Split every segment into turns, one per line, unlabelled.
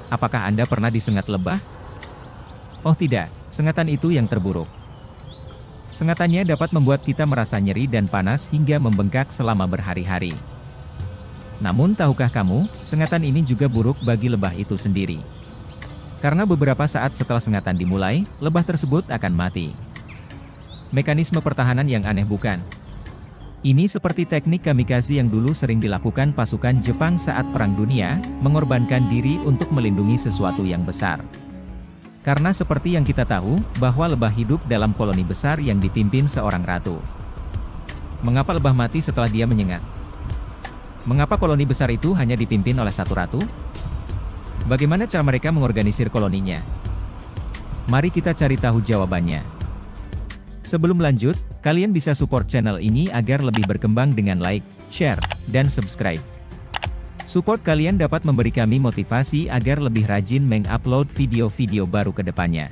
Apakah Anda pernah disengat lebah? Oh tidak, sengatan itu yang terburuk. Sengatannya dapat membuat kita merasa nyeri dan panas hingga membengkak selama berhari-hari. Namun tahukah kamu, sengatan ini juga buruk bagi lebah itu sendiri. Karena beberapa saat setelah sengatan dimulai, lebah tersebut akan mati. Mekanisme pertahanan yang aneh bukan? Ini seperti teknik kamikaze yang dulu sering dilakukan pasukan Jepang saat Perang Dunia, mengorbankan diri untuk melindungi sesuatu yang besar. Karena seperti yang kita tahu, bahwa lebah hidup dalam koloni besar yang dipimpin seorang ratu. Mengapa lebah mati setelah dia menyengat? Mengapa koloni besar itu hanya dipimpin oleh satu ratu? Bagaimana cara mereka mengorganisir koloninya? Mari kita cari tahu jawabannya. Sebelum lanjut, kalian bisa support channel ini agar lebih berkembang dengan like, share, dan subscribe. Support kalian dapat memberi kami motivasi agar lebih rajin mengupload video-video baru ke depannya.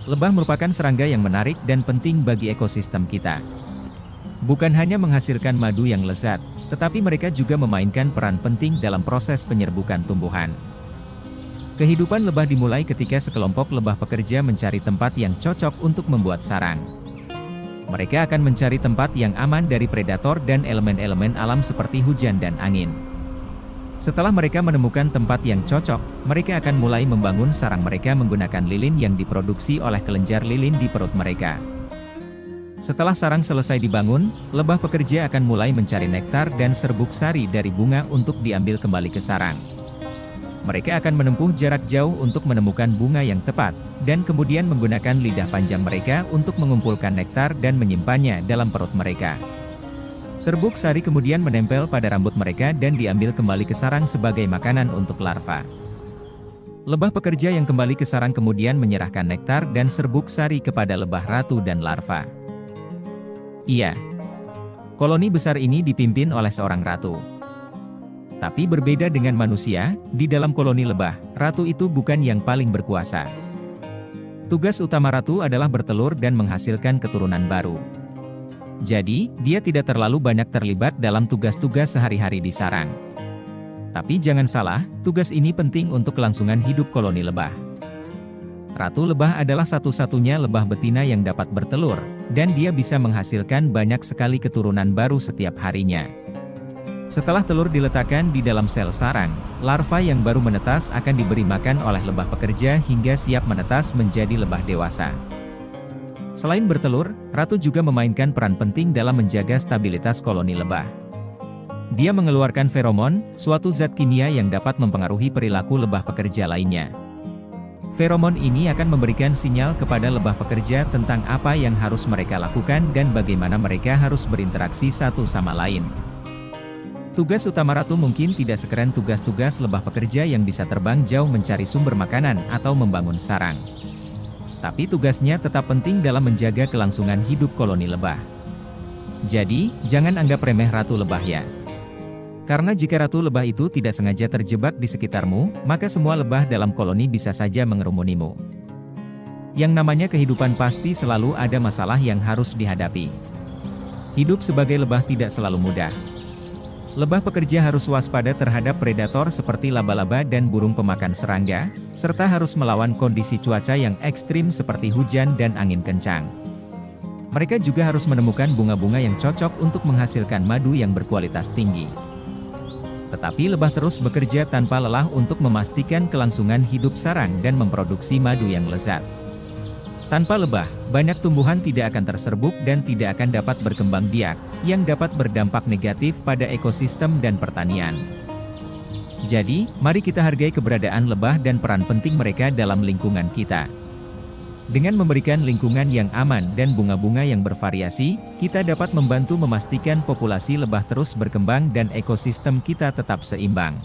Lebah merupakan serangga yang menarik dan penting bagi ekosistem kita. Bukan hanya menghasilkan madu yang lezat, tetapi mereka juga memainkan peran penting dalam proses penyerbukan tumbuhan. Kehidupan lebah dimulai ketika sekelompok lebah pekerja mencari tempat yang cocok untuk membuat sarang. Mereka akan mencari tempat yang aman dari predator dan elemen-elemen alam seperti hujan dan angin. Setelah mereka menemukan tempat yang cocok, mereka akan mulai membangun sarang mereka menggunakan lilin yang diproduksi oleh kelenjar lilin di perut mereka. Setelah sarang selesai dibangun, lebah pekerja akan mulai mencari nektar dan serbuk sari dari bunga untuk diambil kembali ke sarang. Mereka akan menempuh jarak jauh untuk menemukan bunga yang tepat, dan kemudian menggunakan lidah panjang mereka untuk mengumpulkan nektar dan menyimpannya dalam perut mereka. Serbuk sari kemudian menempel pada rambut mereka dan diambil kembali ke sarang sebagai makanan untuk larva. Lebah pekerja yang kembali ke sarang kemudian menyerahkan nektar dan serbuk sari kepada lebah ratu dan larva. Iya, koloni besar ini dipimpin oleh seorang ratu. Tapi berbeda dengan manusia, di dalam koloni lebah, ratu itu bukan yang paling berkuasa. Tugas utama ratu adalah bertelur dan menghasilkan keturunan baru. Jadi, dia tidak terlalu banyak terlibat dalam tugas-tugas sehari-hari di sarang. Tapi jangan salah, tugas ini penting untuk kelangsungan hidup koloni lebah. Ratu lebah adalah satu-satunya lebah betina yang dapat bertelur, dan dia bisa menghasilkan banyak sekali keturunan baru setiap harinya. Setelah telur diletakkan di dalam sel sarang, larva yang baru menetas akan diberi makan oleh lebah pekerja hingga siap menetas menjadi lebah dewasa. Selain bertelur, ratu juga memainkan peran penting dalam menjaga stabilitas koloni lebah. Dia mengeluarkan feromon, suatu zat kimia yang dapat mempengaruhi perilaku lebah pekerja lainnya. Feromon ini akan memberikan sinyal kepada lebah pekerja tentang apa yang harus mereka lakukan dan bagaimana mereka harus berinteraksi satu sama lain. Tugas utama ratu mungkin tidak sekeren tugas-tugas lebah pekerja yang bisa terbang jauh mencari sumber makanan atau membangun sarang. Tapi tugasnya tetap penting dalam menjaga kelangsungan hidup koloni lebah. Jadi, jangan anggap remeh ratu lebah ya. Karena jika ratu lebah itu tidak sengaja terjebak di sekitarmu, maka semua lebah dalam koloni bisa saja mengerumunimu. Yang namanya kehidupan pasti selalu ada masalah yang harus dihadapi. Hidup sebagai lebah tidak selalu mudah. Lebah pekerja harus waspada terhadap predator seperti laba-laba dan burung pemakan serangga, serta harus melawan kondisi cuaca yang ekstrim seperti hujan dan angin kencang. Mereka juga harus menemukan bunga-bunga yang cocok untuk menghasilkan madu yang berkualitas tinggi. Tetapi lebah terus bekerja tanpa lelah untuk memastikan kelangsungan hidup sarang dan memproduksi madu yang lezat. Tanpa lebah, banyak tumbuhan tidak akan terserbuk dan tidak akan dapat berkembang biak, yang dapat berdampak negatif pada ekosistem dan pertanian. Jadi, mari kita hargai keberadaan lebah dan peran penting mereka dalam lingkungan kita. Dengan memberikan lingkungan yang aman dan bunga-bunga yang bervariasi, kita dapat membantu memastikan populasi lebah terus berkembang dan ekosistem kita tetap seimbang.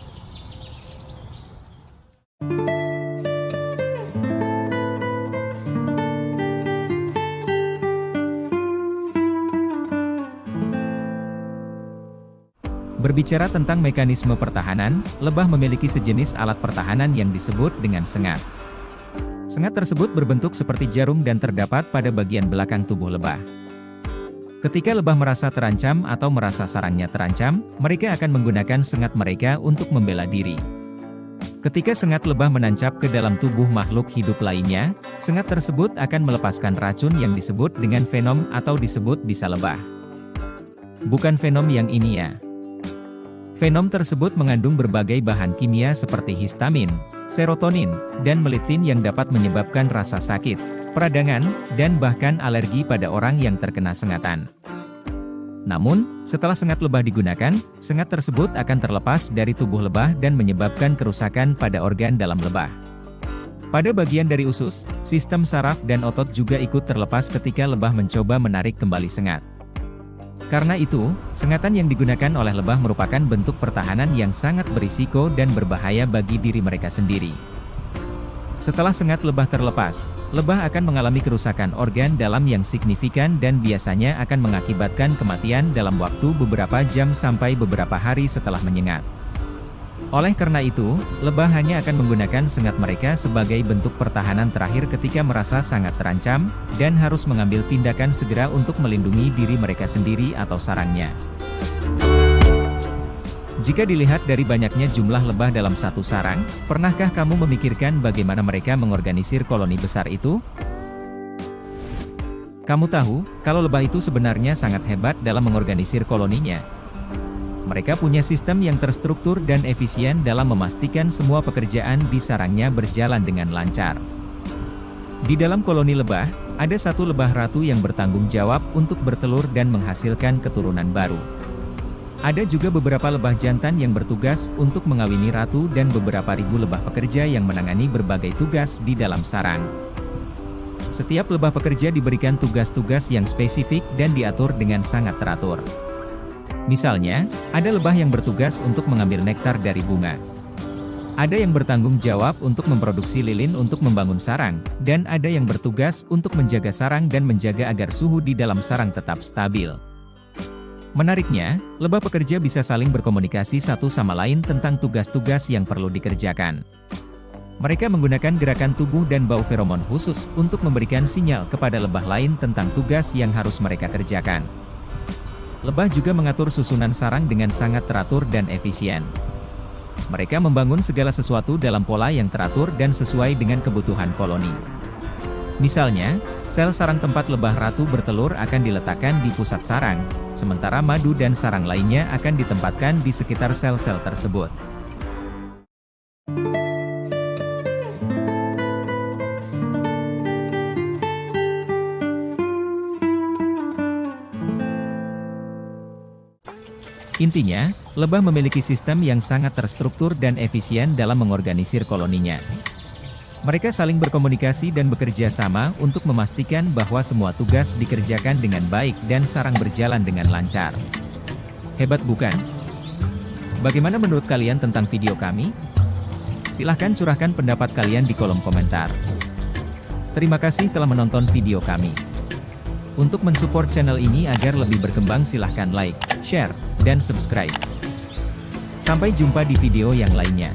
Berbicara tentang mekanisme pertahanan, lebah memiliki sejenis alat pertahanan yang disebut dengan sengat. Sengat tersebut berbentuk seperti jarum dan terdapat pada bagian belakang tubuh lebah. Ketika lebah merasa terancam atau merasa sarangnya terancam, mereka akan menggunakan sengat mereka untuk membela diri. Ketika sengat lebah menancap ke dalam tubuh makhluk hidup lainnya, sengat tersebut akan melepaskan racun yang disebut dengan venom atau disebut bisa lebah. Bukan venom yang ini ya. Venom tersebut mengandung berbagai bahan kimia seperti histamin, serotonin, dan melitin yang dapat menyebabkan rasa sakit, peradangan, dan bahkan alergi pada orang yang terkena sengatan. Namun, setelah sengat lebah digunakan, sengat tersebut akan terlepas dari tubuh lebah dan menyebabkan kerusakan pada organ dalam lebah. Pada bagian dari usus, sistem saraf dan otot juga ikut terlepas ketika lebah mencoba menarik kembali sengat. Karena itu, sengatan yang digunakan oleh lebah merupakan bentuk pertahanan yang sangat berisiko dan berbahaya bagi diri mereka sendiri. Setelah sengat lebah terlepas, lebah akan mengalami kerusakan organ dalam yang signifikan dan biasanya akan mengakibatkan kematian dalam waktu beberapa jam sampai beberapa hari setelah menyengat. Oleh karena itu, lebah hanya akan menggunakan sengat mereka sebagai bentuk pertahanan terakhir ketika merasa sangat terancam, dan harus mengambil tindakan segera untuk melindungi diri mereka sendiri atau sarangnya. Jika dilihat dari banyaknya jumlah lebah dalam satu sarang, pernahkah kamu memikirkan bagaimana mereka mengorganisir koloni besar itu? Kamu tahu, kalau lebah itu sebenarnya sangat hebat dalam mengorganisir koloninya. Mereka punya sistem yang terstruktur dan efisien dalam memastikan semua pekerjaan di sarangnya berjalan dengan lancar. Di dalam koloni lebah, ada satu lebah ratu yang bertanggung jawab untuk bertelur dan menghasilkan keturunan baru. Ada juga beberapa lebah jantan yang bertugas untuk mengawini ratu dan beberapa ribu lebah pekerja yang menangani berbagai tugas di dalam sarang. Setiap lebah pekerja diberikan tugas-tugas yang spesifik dan diatur dengan sangat teratur. Misalnya, ada lebah yang bertugas untuk mengambil nektar dari bunga. Ada yang bertanggung jawab untuk memproduksi lilin untuk membangun sarang, dan ada yang bertugas untuk menjaga sarang dan menjaga agar suhu di dalam sarang tetap stabil. Menariknya, lebah pekerja bisa saling berkomunikasi satu sama lain tentang tugas-tugas yang perlu dikerjakan. Mereka menggunakan gerakan tubuh dan bau feromon khusus untuk memberikan sinyal kepada lebah lain tentang tugas yang harus mereka kerjakan. Lebah juga mengatur susunan sarang dengan sangat teratur dan efisien. Mereka membangun segala sesuatu dalam pola yang teratur dan sesuai dengan kebutuhan koloni. Misalnya, sel sarang tempat lebah ratu bertelur akan diletakkan di pusat sarang, sementara madu dan sarang lainnya akan ditempatkan di sekitar sel-sel tersebut. Intinya, lebah memiliki sistem yang sangat terstruktur dan efisien dalam mengorganisir koloninya. Mereka saling berkomunikasi dan bekerja sama untuk memastikan bahwa semua tugas dikerjakan dengan baik dan sarang berjalan dengan lancar. Hebat bukan? Bagaimana menurut kalian tentang video kami? Silahkan curahkan pendapat kalian di kolom komentar. Terima kasih telah menonton video kami. Untuk mensupport channel ini agar lebih berkembang silahkan like, share, dan subscribe. Sampai jumpa di video yang lainnya.